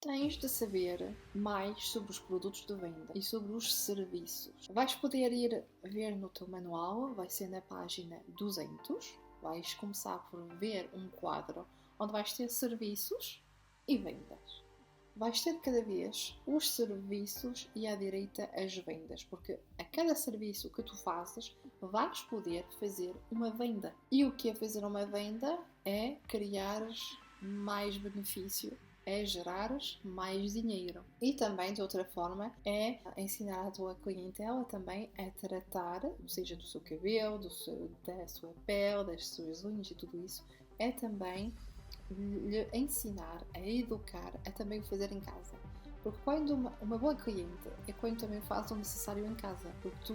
Tens de saber mais sobre os produtos de venda e sobre os serviços. Vais poder ir ver no teu manual, vai ser na página 200. Vais começar por ver um quadro onde vais ter serviços e vendas. Vais ter cada vez os serviços e à direita as vendas, porque a cada serviço que tu fazes vais poder fazer uma venda. E o que é fazer uma venda é criar mais benefício, é gerar mais dinheiro. E também, de outra forma, é ensinar a tua clientela também a tratar, ou seja, do seu cabelo, da sua pele, das suas unhas e tudo isso, é também lhe ensinar, a educar, a também o fazer em casa. Porque quando uma boa cliente é quando também faz o necessário em casa, porque tu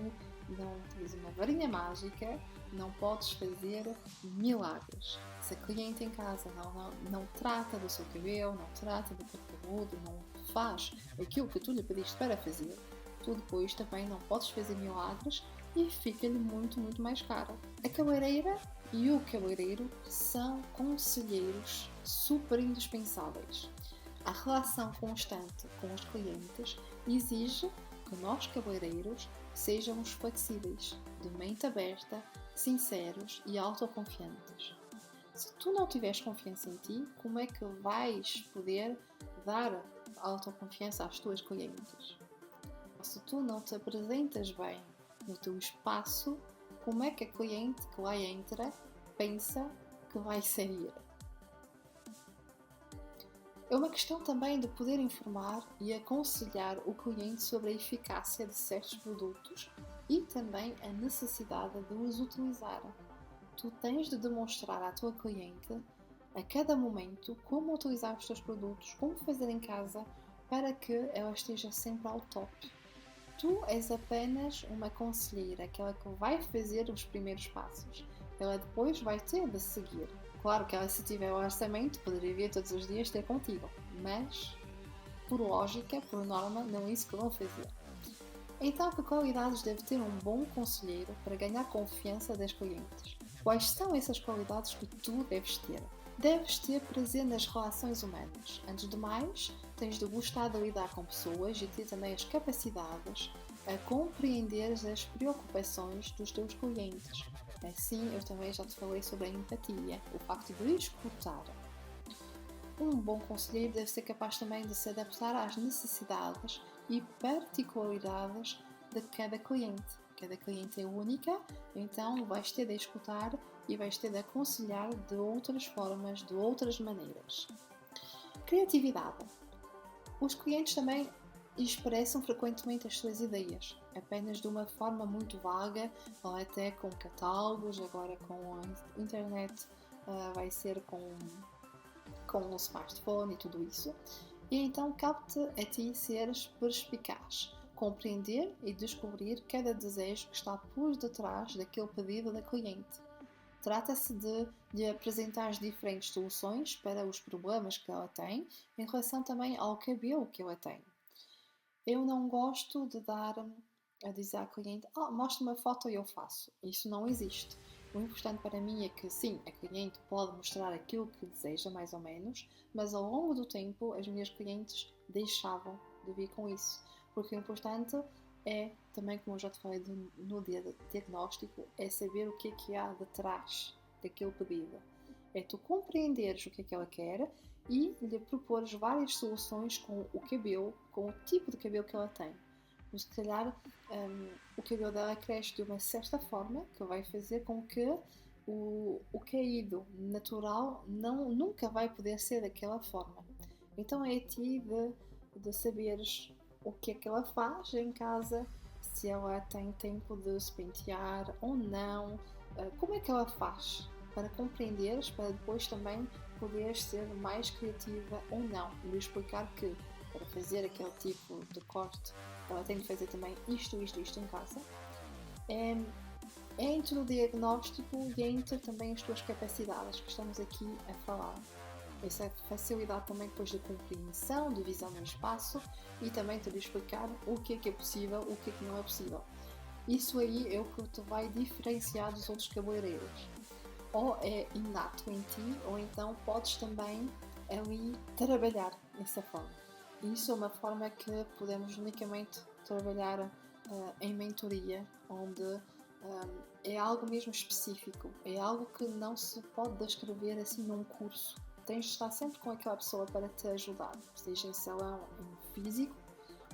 não tens uma varinha mágica, não podes fazer milagres. Se a cliente em casa não trata do seu cabelo, não trata do conteúdo, não faz aquilo que tu lhe pediste para fazer, tu depois também não podes fazer milagres e fica-lhe muito, muito mais caro. A cabeleireira e o cabeleireiro são conselheiros super indispensáveis. A relação constante com os clientes exige que nós cabeleireiros sejamos flexíveis, de mente aberta, sinceros e autoconfiantes. Se tu não tiveres confiança em ti, como é que vais poder dar autoconfiança às tuas clientes? Se tu não te apresentas bem no teu espaço, como é que a cliente que lá entra pensa que vai sair? É uma questão também de poder informar e aconselhar o cliente sobre a eficácia de certos produtos e também a necessidade de os utilizar. Tu tens de demonstrar à tua cliente a cada momento como utilizar os teus produtos, como fazer em casa para que ela esteja sempre ao top. Tu és apenas uma conselheira, aquela que vai fazer os primeiros passos. Ela depois vai ter de seguir. Claro que ela, se tiver o orçamento, poderia vir todos os dias ter contigo, mas, por lógica, por norma, não é isso que vão fazer. Então, que qualidades deve ter um bom conselheiro para ganhar confiança das clientes? Quais são essas qualidades que tu deves ter? Deves ter prazer nas relações humanas. Antes de mais, tens de gostar de lidar com pessoas e ter também as capacidades a compreender as preocupações dos teus clientes. Assim, eu também já te falei sobre a empatia, o facto de escutar. Um bom conselheiro deve ser capaz também de se adaptar às necessidades e particularidades de cada cliente. Cada cliente é única, então vais ter de escutar e vais ter de aconselhar de outras formas, de outras maneiras. Criatividade. Os clientes também expressam frequentemente as suas ideias, apenas de uma forma muito vaga, ou até com catálogos, agora com a internet vai ser com o smartphone e tudo isso. E então cabe-te a ti seres perspicaz, compreender e descobrir cada desejo que está por detrás daquele pedido da cliente. Trata-se de lhe apresentar as diferentes soluções para os problemas que ela tem em relação também ao cabelo que ela tem. Eu não gosto de dar a dizer à cliente, mostra uma foto e eu faço. Isso não existe. O importante para mim é que sim, a cliente pode mostrar aquilo que deseja, mais ou menos, mas ao longo do tempo as minhas clientes deixavam de vir com isso. Porque o importante é, também como eu já te falei no diagnóstico, é saber o que há detrás daquele pedido. É tu compreenderes o que é que ela quer e lhe propores várias soluções com o cabelo, com o tipo de cabelo que ela tem. Mas se calhar o cabelo dela cresce de uma certa forma que vai fazer com que o caído natural nunca vai poder ser daquela forma. Então é a ti de saberes o que é que ela faz em casa, se ela tem tempo de se pentear ou não, como é que ela faz para compreenderes, para depois também poderes ser mais criativa ou não, e lhe explicar que para fazer aquele tipo de corte ela tem de fazer também isto em casa. Entre o diagnóstico e entre também as tuas capacidades que estamos aqui a falar. Essa facilidade também depois de compreensão, de visão no espaço e também te explicar o que é possível, o que não é possível. Isso aí é o que te vai diferenciar dos outros cabeleireiros. Ou é inato em ti, ou então podes também ali trabalhar dessa forma. Isso é uma forma que podemos unicamente trabalhar em mentoria, onde é algo mesmo específico, é algo que não se pode descrever assim num curso. Tens de estar sempre com aquela pessoa para te ajudar, seja em salão em físico,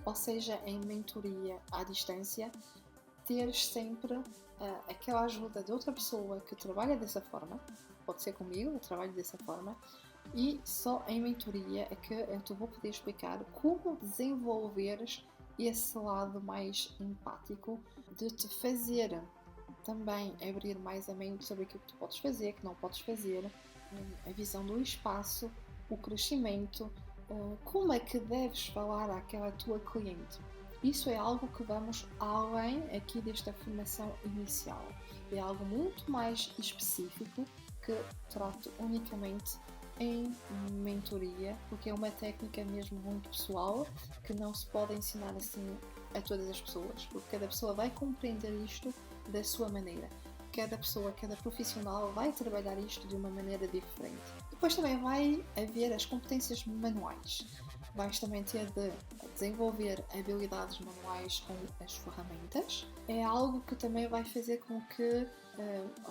ou seja em mentoria à distância, teres sempre aquela ajuda de outra pessoa que trabalha dessa forma, pode ser comigo, eu trabalho dessa forma, e só em mentoria é que eu te vou poder explicar como desenvolveres esse lado mais empático de te fazer também abrir mais a mente sobre aquilo que tu podes fazer, que não podes fazer, a visão do espaço, o crescimento, como é que deves falar àquela tua cliente. Isso é algo que vamos além aqui desta formação inicial. É algo muito mais específico que trato unicamente em mentoria, porque é uma técnica mesmo muito pessoal que não se pode ensinar assim a todas as pessoas, porque cada pessoa vai compreender isto da sua maneira. Cada pessoa, cada profissional vai trabalhar isto de uma maneira diferente. Depois também vai haver as competências manuais. Vais também ter de desenvolver habilidades manuais com as ferramentas. É algo que também vai fazer com que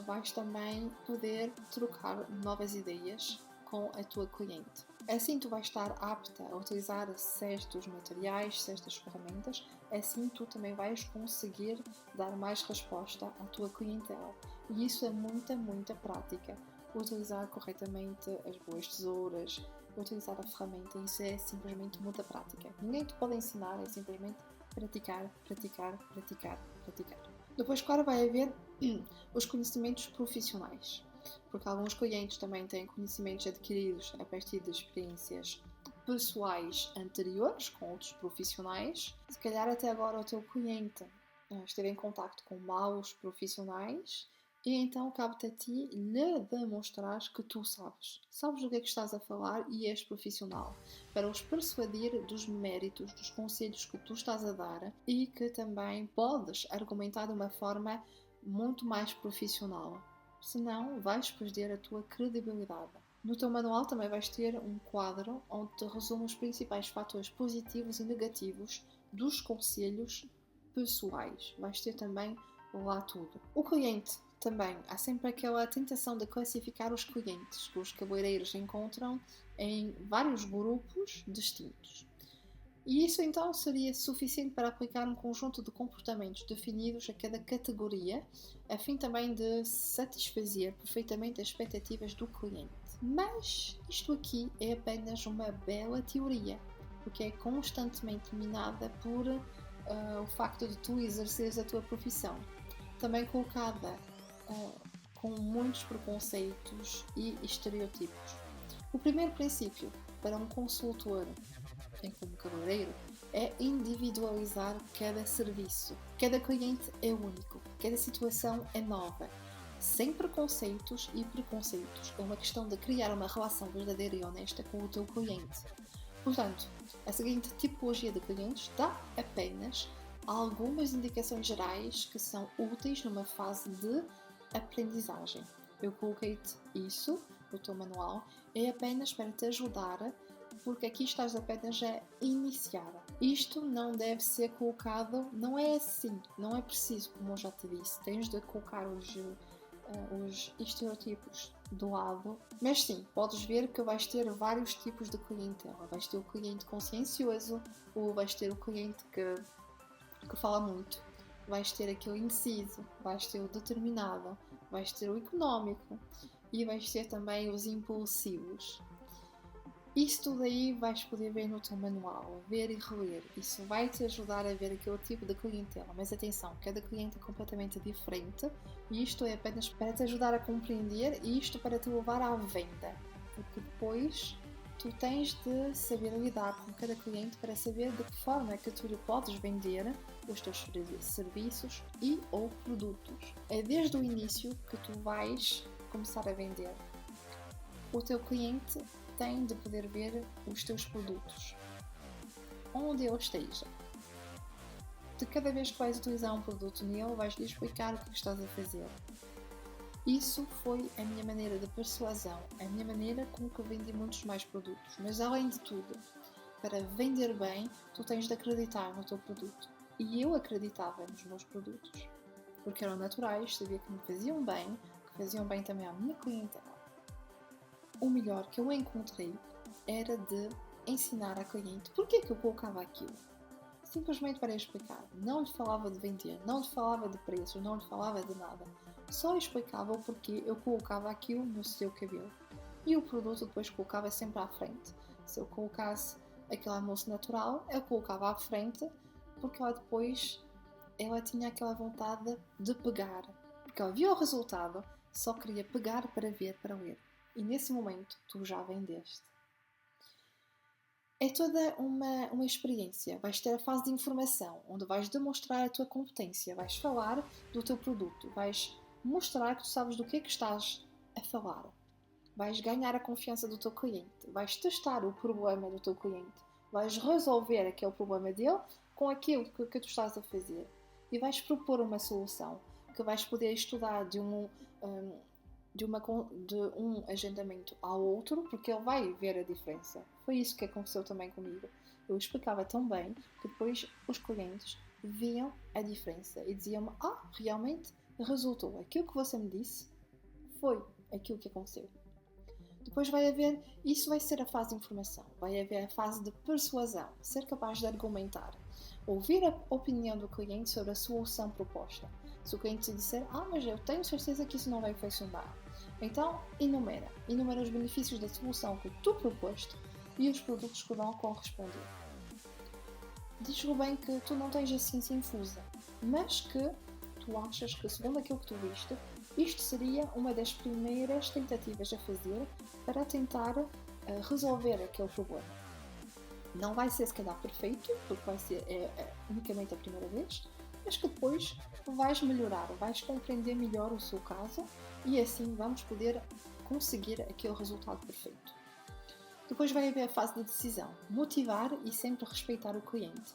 vais também poder trocar novas ideias com a tua cliente. Assim tu vais estar apta a utilizar certos materiais, certas ferramentas, assim tu também vais conseguir dar mais resposta à tua clientela. E isso é muita prática. Utilizar corretamente as boas tesouras, utilizar a ferramenta, isso é simplesmente muita prática. Ninguém te pode ensinar, é simplesmente praticar. Depois, claro, vai haver os conhecimentos profissionais, porque alguns clientes também têm conhecimentos adquiridos a partir de experiências pessoais anteriores com outros profissionais. Se calhar até agora o teu cliente esteve em contacto com maus profissionais e então cabe-te a ti lhe demonstrar que tu sabes do que é que estás a falar e és profissional, para os persuadir dos méritos, dos conselhos que tu estás a dar e que também podes argumentar de uma forma muito mais profissional. Senão vais perder a tua credibilidade. No teu manual também vais ter um quadro onde te resume os principais fatores positivos e negativos dos conselhos pessoais. Vais ter também lá tudo. O cliente também. Há sempre aquela tentação de classificar os clientes que os cabeleireiros encontram em vários grupos distintos. E isso então seria suficiente para aplicar um conjunto de comportamentos definidos a cada categoria, a fim também de satisfazer perfeitamente as expectativas do cliente. Mas isto aqui é apenas uma bela teoria, porque é constantemente minada por o facto de tu exerceres a tua profissão, também colocada com muitos preconceitos e estereotipos. O primeiro princípio para um consultor como cabeleireiro é individualizar cada serviço. Cada cliente é único, cada situação é nova, sem preconceitos e preconceitos. É uma questão de criar uma relação verdadeira e honesta com o teu cliente. Portanto, a seguinte tipologia de clientes dá apenas algumas indicações gerais que são úteis numa fase de aprendizagem. Eu coloquei-te isso no teu manual, é apenas para te ajudar, porque aqui estás apenas a iniciar. Isto não deve ser colocado, não é assim, não é preciso, como eu já te disse, tens de colocar os estereotipos do lado, mas sim, podes ver que vais ter vários tipos de clientela. Vais ter o cliente consciencioso, ou vais ter o cliente que fala muito, vais ter aquele indeciso, vais ter o determinado, vais ter o económico e vais ter também os impulsivos. Isso tudo aí vais poder ver no teu manual, ver e reler. Isso vai te ajudar a ver aquele tipo de clientela. Mas atenção, cada cliente é completamente diferente e isto é apenas para te ajudar a compreender e isto para te levar à venda. Porque depois tu tens de saber lidar com cada cliente para saber de que forma é que tu lhe podes vender os teus serviços e ou produtos. É desde o início que tu vais começar a vender. O teu cliente tem de poder ver os teus produtos, onde ele esteja. De cada vez que vais utilizar um produto nele, vais-lhe explicar o que estás a fazer. Isso foi a minha maneira de persuasão, a minha maneira com que vendi muitos mais produtos. Mas além de tudo, para vender bem, tu tens de acreditar no teu produto. E eu acreditava nos meus produtos, porque eram naturais, sabia que me faziam bem, que faziam bem também à minha clientela. O melhor que eu encontrei era de ensinar à cliente porque é que eu colocava aquilo. Simplesmente para explicar. Não lhe falava de vender, não lhe falava de preços, não lhe falava de nada. Só explicava o porquê eu colocava aquilo no seu cabelo. E o produto depois colocava sempre à frente. Se eu colocasse aquele mousse natural, eu colocava à frente, porque ela tinha aquela vontade de pegar. Porque ela viu o resultado, só queria pegar para ver, para ler. E nesse momento, tu já vendeste. É toda uma experiência. Vais ter a fase de informação, onde vais demonstrar a tua competência, vais falar do teu produto, vais mostrar que tu sabes do que é que estás a falar. Vais ganhar a confiança do teu cliente, vais testar o problema do teu cliente, vais resolver aquele problema dele com aquilo que tu estás a fazer e vais propor uma solução que vais poder estudar de um agendamento ao outro, porque ele vai ver a diferença. Foi isso que aconteceu também comigo. Eu explicava tão bem que depois os clientes viam a diferença e diziam-me: realmente resultou. Aquilo que você me disse foi aquilo que aconteceu. Depois isso vai ser a fase de informação, vai haver a fase de persuasão, ser capaz de argumentar, ouvir a opinião do cliente sobre a solução proposta. Se o cliente te disser, mas eu tenho certeza que isso não vai funcionar, então enumera os benefícios da solução que tu proposte e os produtos que vão corresponder. Diz-lhe bem que tu não tens a ciência infusa, mas que tu achas que, segundo aquilo que tu viste, isto seria uma das primeiras tentativas a fazer para tentar resolver aquele problema. Não vai ser se calhar perfeito, porque vai ser unicamente a primeira vez, mas que depois vais melhorar, vais compreender melhor o seu caso e assim vamos poder conseguir aquele resultado perfeito. Depois vai haver a fase de decisão, motivar e sempre respeitar o cliente.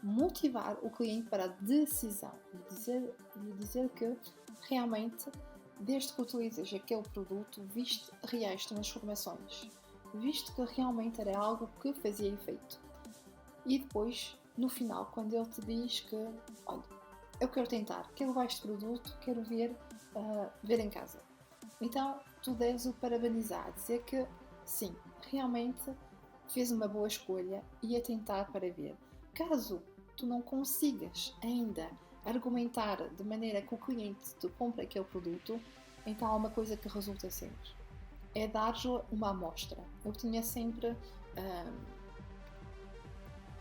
Motivar o cliente para a decisão e dizer que realmente, desde que utilizas aquele produto, viste reais transformações, viste que realmente era algo que fazia efeito. E depois, no final, quando ele te diz que, olha, eu quero tentar, quero levar este produto, quero ver em casa. Então, tu deves o parabenizar, dizer que, sim, realmente fez uma boa escolha e a tentar para ver. Caso tu não consigas ainda argumentar de maneira que o cliente te compre aquele produto, então há uma coisa que resulta sempre. É dar-lhe uma amostra. Eu tinha sempre...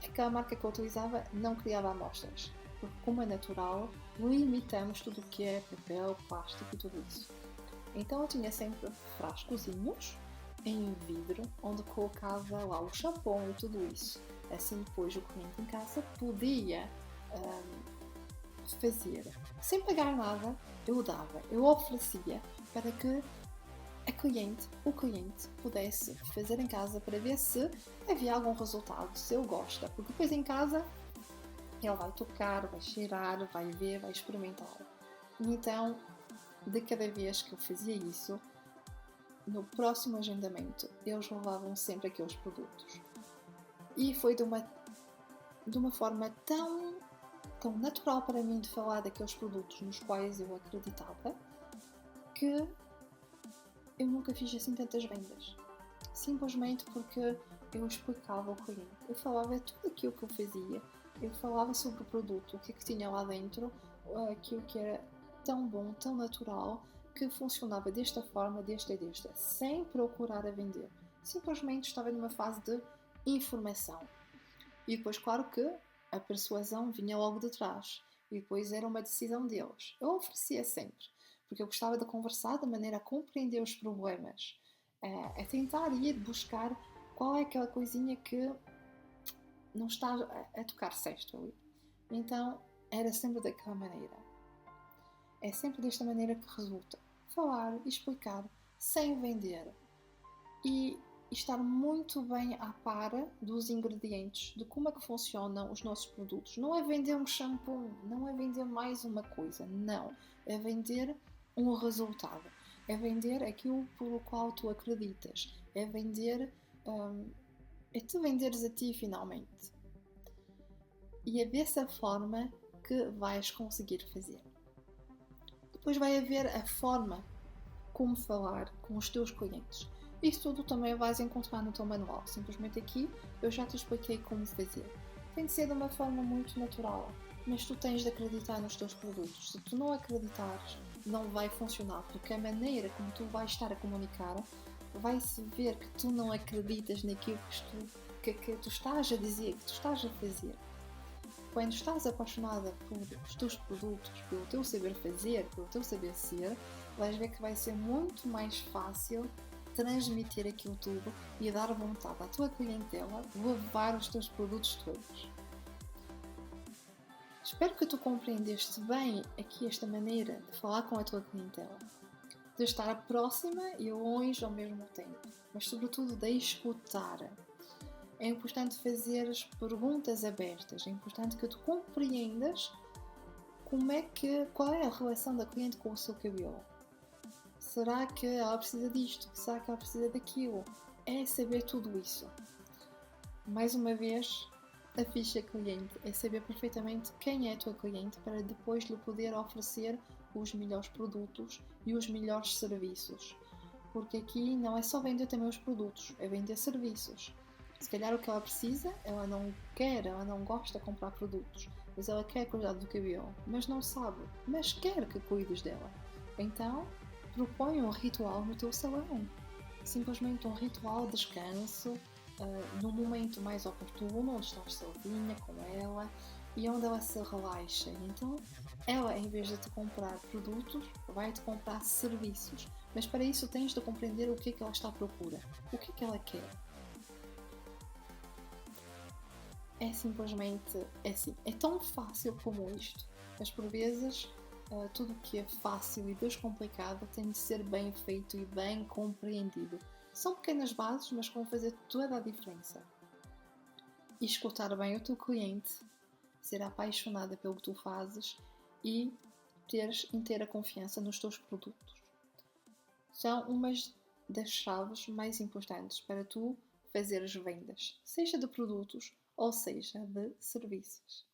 aquela marca que eu utilizava não criava amostras. Porque como é natural, limitamos tudo o que é papel, plástico e tudo isso. Então eu tinha sempre frascozinhos em vidro, onde colocava lá o shampoo e tudo isso. Assim depois o cliente em casa podia fazer. Sem pagar nada, eu dava, eu oferecia para que o cliente pudesse fazer em casa para ver se havia algum resultado, se ele gosta. Porque depois em casa ele vai tocar, vai cheirar, vai ver, vai experimentar. E então, de cada vez que eu fazia isso, no próximo agendamento, eles levavam sempre aqueles produtos. E foi de uma forma tão natural para mim de falar daqueles produtos nos quais eu acreditava, que eu nunca fiz assim tantas vendas. Simplesmente porque eu explicava ao cliente. Eu falava tudo aquilo que eu fazia. Eu falava sobre o produto, o que tinha lá dentro, aquilo que era tão bom, tão natural, que funcionava desta forma, desta, sem procurar a vender. Simplesmente estava numa fase de informação. E depois, claro que a persuasão vinha logo de trás. E depois era uma decisão deles. Eu oferecia sempre, porque eu gostava de conversar de maneira a compreender os problemas, a tentar ir buscar qual é aquela coisinha que não está a tocar certo ali. Então, era sempre daquela maneira. É sempre desta maneira que resulta. Falar e explicar sem vender. E estar muito bem à par dos ingredientes, de como é que funcionam os nossos produtos. Não é vender um shampoo, não é vender mais uma coisa, não. É vender um resultado. É vender aquilo pelo qual tu acreditas. É vender é tu venderes a ti finalmente. E é dessa forma que vais conseguir fazer. Depois vai haver a forma como falar com os teus clientes. Isso tudo também vais encontrar no teu manual. Simplesmente aqui eu já te expliquei como fazer. Tem de ser de uma forma muito natural, mas tu tens de acreditar nos teus produtos. Se tu não acreditares, não vai funcionar, porque a maneira como tu vais estar a comunicar vai-se ver que tu não acreditas naquilo que tu estás a dizer, que tu estás a fazer. Quando estás apaixonada pelos teus produtos, pelo teu saber fazer, pelo teu saber ser, vais ver que vai ser muito mais fácil transmitir aquilo tudo e dar vontade à tua clientela de levar os teus produtos todos. Espero que tu compreendeste bem aqui esta maneira de falar com a tua clientela, de estar próxima e longe ao mesmo tempo, mas sobretudo de escutar. É importante fazer as perguntas abertas, é importante que tu compreendas qual é a relação da cliente com o seu cabelo. Será que ela precisa disto? Será que ela precisa daquilo? É saber tudo isso. Mais uma vez, a ficha cliente é saber perfeitamente quem é a tua cliente para depois lhe poder oferecer os melhores produtos e os melhores serviços. Porque aqui não é só vender também os produtos, é vender serviços. Se calhar o que ela precisa, ela não quer, ela não gosta de comprar produtos, mas ela quer cuidar do cabelo, mas não sabe, mas quer que cuides dela. Então, propõe um ritual no teu salão. Simplesmente um ritual de descanso, num momento mais oportuno, onde estás sozinha com ela e onde ela se relaxa. Então, ela, em vez de te comprar produtos, vai-te comprar serviços. Mas para isso tens de compreender o que é que ela está à procura, o que é que ela quer. É simplesmente assim. É tão fácil como isto, mas por vezes tudo o que é fácil e descomplicado tem de ser bem feito e bem compreendido. São pequenas bases, mas que vão fazer toda a diferença. E escutar bem o teu cliente, ser apaixonada pelo que tu fazes e teres inteira confiança nos teus produtos. São umas das chaves mais importantes para tu fazeres vendas, seja de produtos ou seja de serviços.